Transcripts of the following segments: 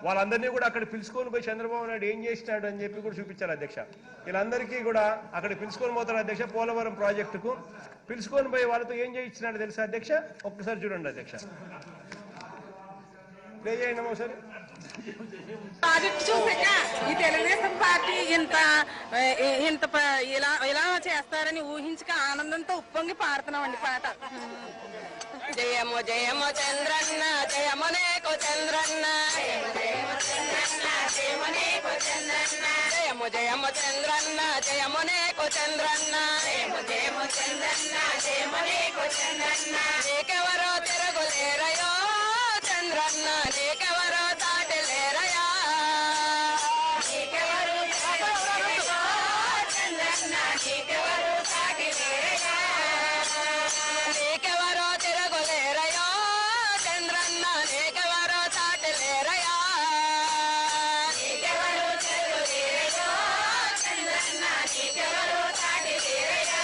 వాళ్ళందరినీ కూడా అక్కడ పిలుచుకొని పోయి చంద్రబాబు నాయుడు ఏం చేసినాడు అని చెప్పి కూడా చూపించారు అధ్యక్ష. వీళ్ళందరికీ కూడా అక్కడ పిలుచుకొని పోతారు అధ్యక్ష. పోలవరం ప్రాజెక్టుకు పిలుచుకొని పోయి వాళ్ళతో ఏం చేయించినాడు తెలుసా అధ్యక్ష? ఒక్కసారి చూడండి అధ్యక్ష, ప్లే చేయండి ఒకసారి. ప్రాజెక్ట్ చూసాక ఈ తెలుగుదేశం పార్టీ ఇంత ఇలా చేస్తారని ఊహించక ఆనందంతో ఉప్పొంగి పాడుతున్నామండి పాట. జయము జయము చంద్రన్న జయము నీకు చంద్రన్న, జయము జయము చంద్రన్న జయము నీకు చంద్రన్న, జయము జయము చంద్రన్న జయము నీకు చంద్రన్న, జయము జయము చంద్రన్న జయము నీకు చంద్రన్న. నీకెవరో తిరుగులేరయో చంద్రన్న, నీకెవరో దాటలేరయా, నీకెవరు చంద్రన్న, నీకెవరు దాటలేరయా, నీకెవరో తిరుగులేరయో చంద్రన్న, నీకెవరో దాటలేరయా, నీకెవరు తిరుగులేరయో చంద్రన్న, నీకెవరు దాటలేరయా.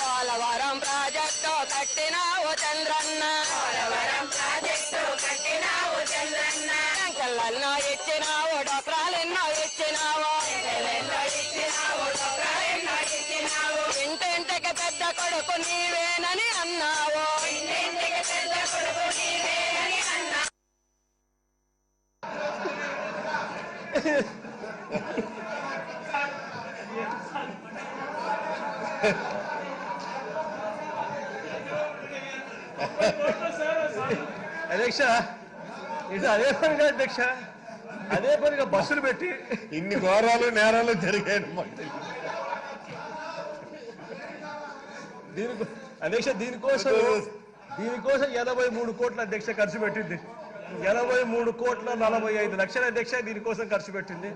పోలవరం ప్రాజెక్టు కట్టినావు చంద్రన్న, పోలవరం ప్రాజెక్టు కట్టినావు చంద్రన్న, టంకలెన్నో ఇచ్చినావు డోక్రాలెన్నో ఇచ్చినావు, ఇంటింటికి పెద్ద కొడుకు నీవేనని అన్నావు, ఇంటింటికి పెద్ద కొడుకు నీవేనని అన్నావు. అధ్యక్ష ఇది అదే పనిగా అధ్యక్ష, అదే పనిగా బస్సులు పెట్టి ఇన్ని ఘోరాలు నేరాలు జరిగాయి అధ్యక్ష. దీనికోసం 83 కోట్ల అధ్యక్ష ఖర్చు పెట్టింది. 83,45,00,000 అధ్యక్ష దీనికోసం ఖర్చు పెట్టింది.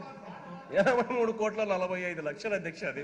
83,45,00,000 అధ్యక్ష అది.